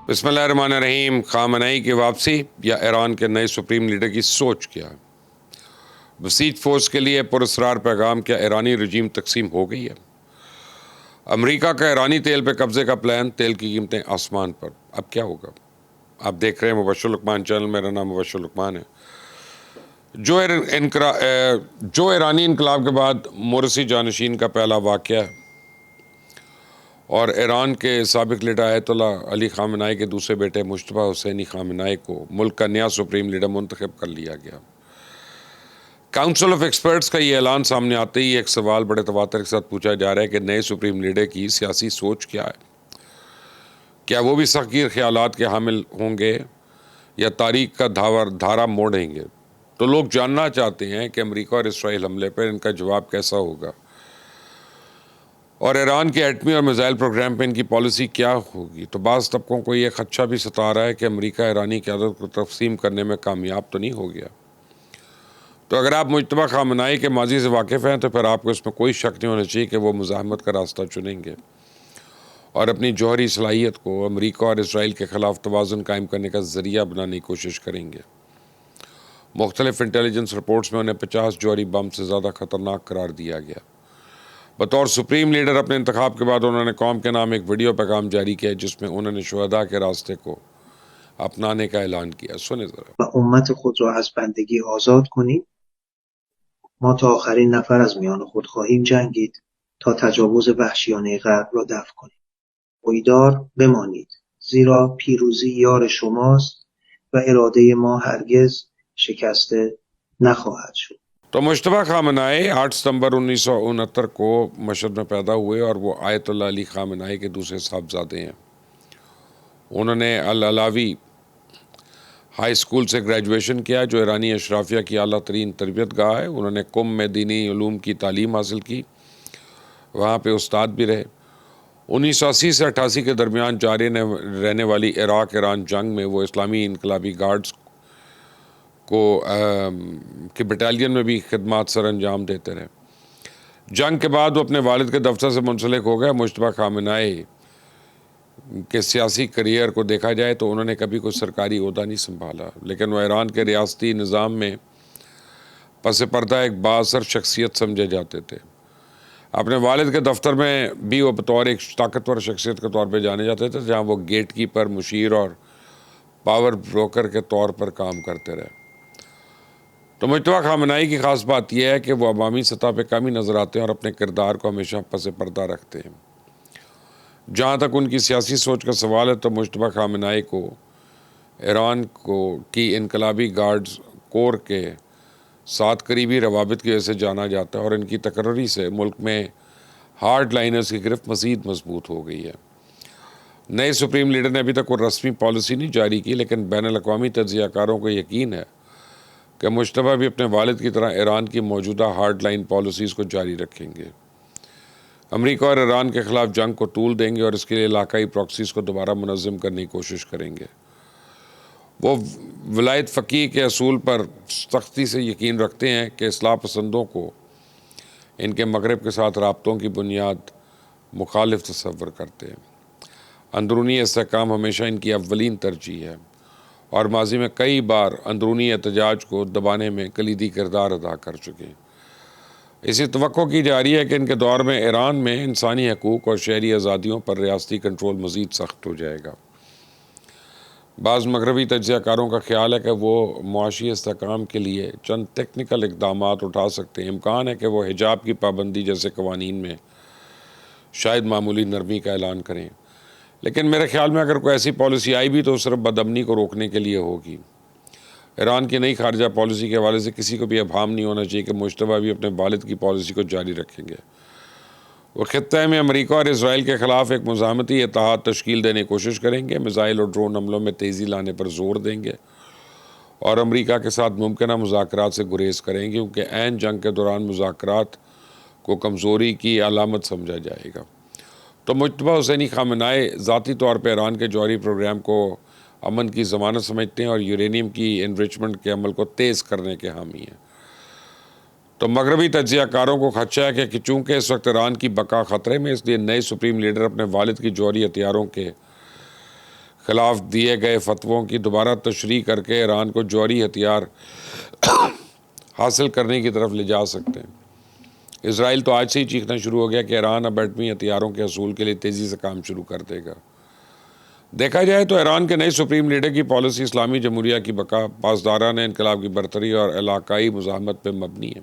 بسم اللہ الرحمن الرحیم۔ خامنئی کی واپسی یا ایران کے نئے سپریم لیڈر کی سوچ کیا ہے؟ بسیج فورس کے لیے پراسرار پیغام، کیا ایرانی رجیم تقسیم ہو گئی ہے؟ امریکہ کا ایرانی تیل پہ قبضے کا پلان، تیل کی قیمتیں آسمان پر، اب کیا ہوگا؟ آپ دیکھ رہے ہیں مبشر لقمان چینل، میرا نام مبشر لقمان ہے۔ جو ایرانی انقلاب کے بعد مورسی جانشین کا پہلا واقعہ ہے اور ایران کے سابق لیڈر آیت اللہ علی خامنئی کے دوسرے بیٹے مجتبی حسینی خامنئی کو ملک کا نیا سپریم لیڈر منتخب کر لیا گیا۔ کاؤنسل آف ایکسپرٹس کا یہ اعلان سامنے آتے ہی ایک سوال بڑے تواتر کے ساتھ پوچھا جا رہا ہے کہ نئے سپریم لیڈر کی سیاسی سوچ کیا ہے؟ کیا وہ بھی سختگیر خیالات کے حامل ہوں گے یا تاریخ کا دھارا موڑیں گے؟ تو لوگ جاننا چاہتے ہیں کہ امریکہ اور اسرائیل حملے پر ان کا جواب کیسا ہوگا، اور ایران کے ایٹمی اور میزائل پروگرام پہ ان کی پالیسی کیا ہوگی۔ تو بعض طبقوں کو یہ خدشہ بھی ستا رہا ہے کہ امریکہ ایرانی قیادت کو تقسیم کرنے میں کامیاب تو نہیں ہو گیا۔ تو اگر آپ مجتبی خامنئی کے ماضی سے واقف ہیں تو پھر آپ کو اس میں کوئی شک نہیں ہونا چاہیے کہ وہ مزاحمت کا راستہ چنیں گے اور اپنی جوہری صلاحیت کو امریکہ اور اسرائیل کے خلاف توازن قائم کرنے کا ذریعہ بنانے کی کوشش کریں گے۔ مختلف انٹیلیجنس رپورٹس میں انہیں 50 جوہری بم سے زیادہ خطرناک قرار دیا گیا۔ بطور سپریم لیڈر اپنے انتخاب کے بعد انہوں نے قوم کے نام ایک ویڈیو پیغام جاری کیا جس میں انہوں نے شہداء کے راستے کو اپنانے کا اعلان کیا۔ سنیں ذرا۔ و امت خود را از بندگی آزاد کنید. ما تا آخرین نفر از میان خود خواهیم جنگید تا تجاوز وحشیانه غرب را دفع کنیم. پایدار بمانید، زیرا پیروزی یار شماست و اراده ما هرگز شکسته نخواهد شد. تو مجتبی خامنئی 8 ستمبر 1969 کو مشہد میں پیدا ہوئے اور وہ آیت اللہ علی خامنئی کے دوسرے صاحبزادے ہیں۔ انہوں نے العلاوی ہائی اسکول سے گریجویشن کیا جو ایرانی اشرافیہ کی اعلیٰ ترین تربیت گاہ ہے۔ انہوں نے قم میں دینی علوم کی تعلیم حاصل کی، وہاں پہ استاد بھی رہے۔ 1980 سے 88 کے درمیان جاری رہنے والی عراق ایران جنگ میں وہ اسلامی انقلابی گارڈز کے بٹالین میں بھی خدمات سر انجام دیتے رہے۔ جنگ کے بعد وہ اپنے والد کے دفتر سے منسلک ہو گئے۔ مجتبی خامنئی کے سیاسی کریئر کو دیکھا جائے تو انہوں نے کبھی کوئی سرکاری عہدہ نہیں سنبھالا، لیکن وہ ایران کے ریاستی نظام میں پس پردہ ایک بااثر شخصیت سمجھے جاتے تھے۔ اپنے والد کے دفتر میں بھی وہ بطور ایک طاقتور شخصیت کے طور پہ جانے جاتے تھے، جہاں وہ گیٹ کیپر، مشیر اور پاور بروکر کے طور پر کام کرتے رہے۔ تو مجتبی خامنئی کی خاص بات یہ ہے کہ وہ عوامی سطح پہ کم ہی نظر آتے ہیں اور اپنے کردار کو ہمیشہ پس پردہ رکھتے ہیں۔ جہاں تک ان کی سیاسی سوچ کا سوال ہے تو مجتبی خامنئی کو ایران کی انقلابی گارڈز کور کے ساتھ قریبی روابط کی وجہ سے جانا جاتا ہے، اور ان کی تقرری سے ملک میں ہارڈ لائنرز کی گرفت مزید مضبوط ہو گئی ہے۔ نئے سپریم لیڈر نے ابھی تک کوئی رسمی پالیسی نہیں جاری کی، لیکن بین الاقوامی تجزیہ کاروں کو یقین ہے کہ مجتبی بھی اپنے والد کی طرح ایران کی موجودہ ہارڈ لائن پالیسیز کو جاری رکھیں گے۔ امریکہ اور ایران کے خلاف جنگ کو طول دیں گے اور اس کے لیے علاقائی پراکسیز کو دوبارہ منظم کرنے کی کوشش کریں گے۔ وہ ولایت فقیہ کے اصول پر سختی سے یقین رکھتے ہیں کہ اصلاح پسندوں کو ان کے مغرب کے ساتھ رابطوں کی بنیاد مخالف تصور کرتے ہیں۔ اندرونی استحکام ہمیشہ ان کی اولین ترجیح ہے، اور ماضی میں کئی بار اندرونی احتجاج کو دبانے میں کلیدی کردار ادا کر چکے ہیں۔ اسی توقع کی جا رہی ہے کہ ان کے دور میں ایران میں انسانی حقوق اور شہری آزادیوں پر ریاستی کنٹرول مزید سخت ہو جائے گا۔ بعض مغربی تجزیہ کاروں کا خیال ہے کہ وہ معاشی استحکام کے لیے چند ٹیکنیکل اقدامات اٹھا سکتے ہیں۔ امکان ہے کہ وہ حجاب کی پابندی جیسے قوانین میں شاید معمولی نرمی کا اعلان کریں، لیکن میرے خیال میں اگر کوئی ایسی پالیسی آئی بھی تو صرف بدامنی کو روکنے کے لیے ہوگی۔ ایران کی نئی خارجہ پالیسی کے حوالے سے کسی کو بھی ابہام نہیں ہونا چاہیے کہ مجتبی بھی اپنے والد کی پالیسی کو جاری رکھیں گے۔ وہ خطے میں امریکہ اور اسرائیل کے خلاف ایک مزاحمتی اتحاد تشکیل دینے کی کوشش کریں گے، میزائل اور ڈرون حملوں میں تیزی لانے پر زور دیں گے اور امریکہ کے ساتھ ممکنہ مذاکرات سے گریز کریں گے، کیونکہ عین جنگ کے دوران مذاکرات کو کمزوری کی علامت سمجھا جائے گا۔ تو مجتبی حسینی خامنئی ذاتی طور پہ ایران کے جوہری پروگرام کو امن کی ضمانت سمجھتے ہیں اور یورینیم کی انریچمنٹ کے عمل کو تیز کرنے کے حامی ہیں۔ تو مغربی تجزیہ کاروں کو خدشہ ہے کہ چونکہ اس وقت ایران کی بقا خطرے میں، اس لیے نئے سپریم لیڈر اپنے والد کی جوہری ہتھیاروں کے خلاف دیے گئے فتووں کی دوبارہ تشریح کر کے ایران کو جوہری ہتھیار حاصل کرنے کی طرف لے جا سکتے ہیں۔ اسرائیل تو آج سے ہی چیخنا شروع ہو گیا کہ ایران اب ایٹمی ہتھیاروں کے حصول کے لیے تیزی سے کام شروع کر دے گا۔ دیکھا جائے تو ایران کے نئے سپریم لیڈر کی پالیسی اسلامی جمہوریہ کی بقا، پاسدارانہ انقلاب کی برتری اور علاقائی مزاحمت پہ مبنی ہے،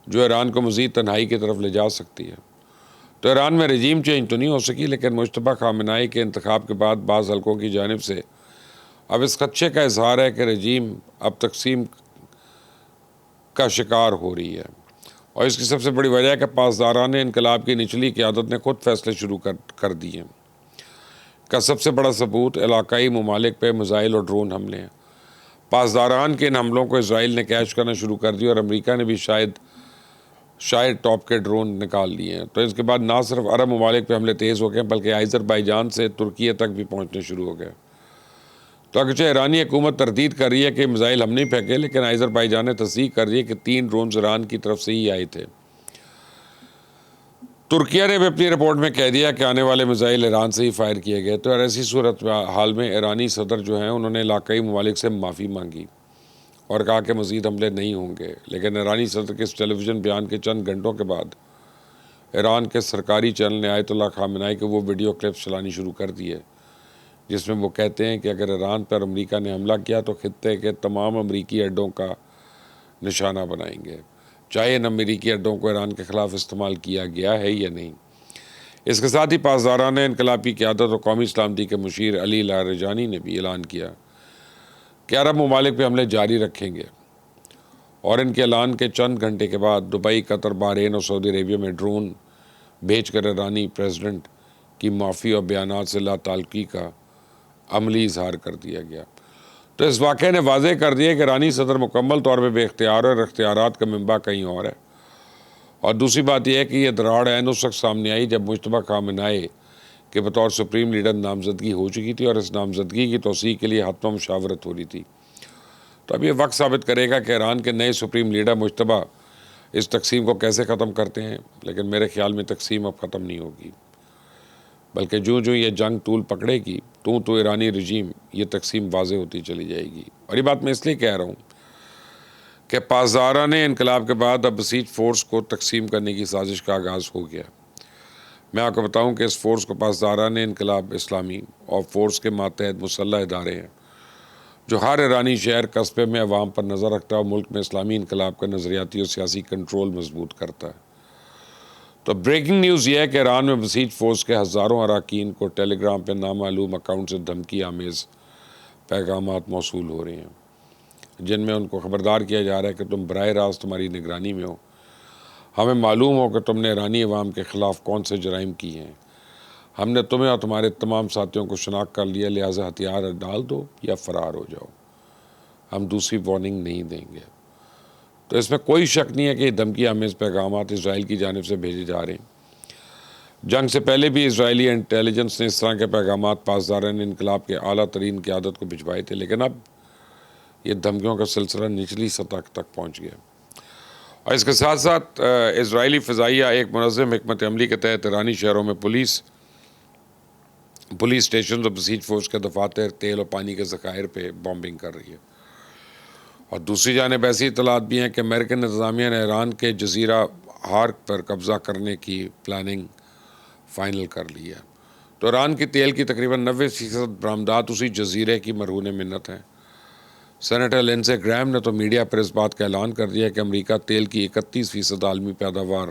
جو ایران کو مزید تنہائی کی طرف لے جا سکتی ہے۔ تو ایران میں رجیم چینج تو نہیں ہو سکی، لیکن مجتبی خامنہئی کے انتخاب کے بعد بعض حلقوں کی جانب سے اب اس خدشے کا اظہار ہے کہ رجیم اب تقسیم کا شکار ہو رہی ہے، اور اس کی سب سے بڑی وجہ ہے کہ پاسدارانہ انقلاب کی نچلی قیادت نے خود فیصلے شروع کر دیے ہیں۔ کا سب سے بڑا ثبوت علاقائی ممالک پہ میزائل اور ڈرون حملے ہیں۔ پاسداران کے ان حملوں کو اسرائیل نے کیش کرنا شروع کر دیا، اور امریکہ نے بھی شاید ٹاپ کے ڈرون نکال لیے ہیں۔ تو اس کے بعد نہ صرف عرب ممالک پہ حملے تیز ہو گئے بلکہ آذربائیجان سے ترکیہ تک بھی پہنچنے شروع ہو گئے۔ تو اگرچہ ایرانی حکومت تردید کر رہی ہے کہ میزائل ہم نہیں پھینکے، لیکن آذربائیجان نے تصدیق کر دی ہے کہ 3 ڈرونز ایران کی طرف سے ہی آئے تھے۔ ترکیہ نے بھی اپنی رپورٹ میں کہہ دیا کہ آنے والے میزائل ایران سے ہی فائر کیے گئے۔ تو ایسی صورت حال میں ایرانی صدر جو ہیں انہوں نے علاقائی ممالک سے معافی مانگی اور کہا کہ مزید حملے نہیں ہوں گے، لیکن ایرانی صدر کے اس ٹیلی ویژن بیان کے چند گھنٹوں کے بعد ایران کے سرکاری چینل نے آیت اللہ خامنہئی کے وہ ویڈیو کلپس چلانی شروع کر دی ہے جس میں وہ کہتے ہیں کہ اگر ایران پر امریکہ نے حملہ کیا تو خطے کے تمام امریکی اڈوں کا نشانہ بنائیں گے، چاہے ان امریکی اڈوں کو ایران کے خلاف استعمال کیا گیا ہے یا نہیں۔ اس کے ساتھ ہی پاسدارانہ انقلاب کی قیادت اور قومی سلامتی کے مشیر علی لاریجانی نے بھی اعلان کیا کہ عرب ممالک پہ حملے جاری رکھیں گے، اور ان کے اعلان کے چند گھنٹے کے بعد دبئی، قطر، بحرین اور سعودی عربیہ میں ڈرون بھیج کر ایرانی پریزیڈنٹ کی معافی اور بیانات سے لا تعلقی کا عملی اظہار کر دیا گیا۔ تو اس واقعے نے واضح کر دیا کہ ایرانی صدر مکمل طور پہ بے اختیار اور اختیارات کا منبع کہیں اور ہے۔ اور دوسری بات یہ ہے کہ یہ دراڑ عین اس وقت سامنے آئی جب مجتبی خامنہئی کے بطور سپریم لیڈر نامزدگی ہو چکی تھی، اور اس نامزدگی کی توثیق کے لیے حتمی مشاورت ہو رہی تھی۔ تو اب یہ وقت ثابت کرے گا کہ ایران کے نئے سپریم لیڈر مجتبی اس تقسیم کو کیسے ختم کرتے ہیں، لیکن میرے خیال میں تقسیم اب ختم نہیں ہوگی، بلکہ جو یہ جنگ طول پکڑے گی تو ایرانی رجیم یہ تقسیم واضح ہوتی چلی جائے گی۔ اور یہ بات میں اس لیے کہہ رہا ہوں کہ پاسدارانہ انقلاب کے بعد اب بسیج فورس کو تقسیم کرنے کی سازش کا آغاز ہو گیا۔ میں آپ کو بتاؤں کہ اس فورس کو پاسدارانہ انقلاب اسلامی اور فورس کے ماتحت مسلح ادارے ہیں جو ہر ایرانی شہر قصبے میں عوام پر نظر رکھتا ہے اور ملک میں اسلامی انقلاب کا نظریاتی اور سیاسی کنٹرول مضبوط کرتا ہے۔ تو بریکنگ نیوز یہ ہے کہ ایران میں بسیج فورس کے ہزاروں اراکین کو ٹیلی گرام پہ نامعلوم اکاؤنٹ سے دھمکی آمیز پیغامات موصول ہو رہے ہیں، جن میں ان کو خبردار کیا جا رہا ہے کہ تم براہ راست تمہاری نگرانی میں ہو، ہمیں معلوم ہو کہ تم نے ایرانی عوام کے خلاف کون سے جرائم کیے ہیں، ہم نے تمہیں اور تمہارے تمام ساتھیوں کو شناخت کر لیا، لہٰذا ہتھیار ڈال دو یا فرار ہو جاؤ، ہم دوسری وارننگ نہیں دیں گے۔ تو اس میں کوئی شک نہیں ہے کہ یہ دھمکی آمیز پیغامات اسرائیل کی جانب سے بھیجے جا رہے ہیں۔ جنگ سے پہلے بھی اسرائیلی انٹیلیجنس نے اس طرح کے پیغامات پاسداران انقلاب کے اعلیٰ ترین قیادت کو بھجوائے تھے، لیکن اب یہ دھمکیوں کا سلسلہ نچلی سطح تک پہنچ گیا۔ اور اس کے ساتھ ساتھ اسرائیلی فضائیہ ایک منظم حکمت عملی کے تحت ایرانی شہروں میں پولیس اسٹیشن اور بسیج فورس کے دفاتر، تیل اور پانی کے ذخائر پہ بامبنگ کر رہی ہے۔ اور دوسری جانب ایسی اطلاعات بھی ہیں کہ امریکن انتظامیہ نے ایران کے جزیرہ ہارک پر قبضہ کرنے کی پلاننگ فائنل کر لی ہے۔ تو ایران کی تیل کی تقریباً 90% برآمدات اسی جزیرے کی مرہون منت ہیں۔ سینیٹر لنسے گرام نے تو میڈیا پر اس بات کا اعلان کر دیا کہ امریکہ تیل کی 31% عالمی پیداوار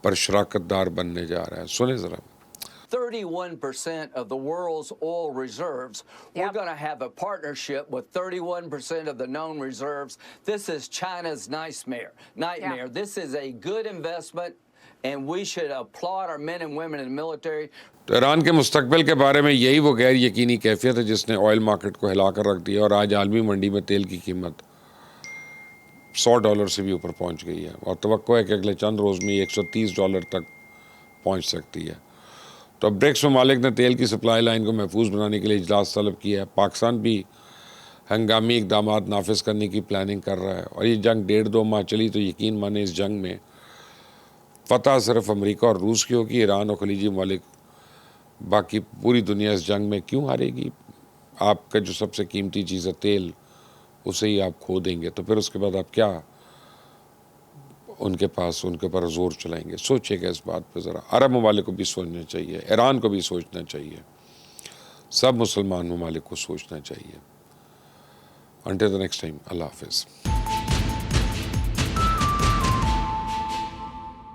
پر شراکت دار بننے جا رہا ہے۔ سنیں ذرا۔ 31% of the world's oil reserves. We're going to have a partnership with 31% of the known reserves. This is China's nightmare. Yeah. This is a good investment, and we should applaud our men and women in the military. تو ایران کے مستقبل کے بارے میں یہی وہ غیر یقینی کیفیت ہے جس نے آئل مارکیٹ کو ہلا کر رکھ دیا، اور آج عالمی منڈی میں تیل کی قیمت $100 سے بھی اوپر پہنچ گئی ہے، اور توقع ہے کہ اگلے چند روز میں $130 تک پہنچ سکتی ہے۔ تو برکس ممالک نے تیل کی سپلائی لائن کو محفوظ بنانے کے لیے اجلاس طلب کیا ہے۔ پاکستان بھی ہنگامی اقدامات نافذ کرنے کی پلاننگ کر رہا ہے، اور یہ جنگ 1.5-2 ماہ چلی تو یقین مانیں اس جنگ میں فتح صرف امریکہ اور روس کی ہوگی، ایران اور خلیجی ممالک باقی پوری دنیا اس جنگ میں کیوں ہارے گی؟ آپ کا جو سب سے قیمتی چیز ہے تیل، اسے ہی آپ کھو دیں گے تو پھر اس کے بعد آپ کیا ان کے اوپر زور چلائیں گے؟ سوچئے گا اس بات پہ ذرا. عرب ممالک کو بھی سوچنا چاہیے، ایران کو بھی سوچنا چاہیے، سب مسلمان ممالک کو سوچنا چاہیے. Until the next time, اللہ حافظ.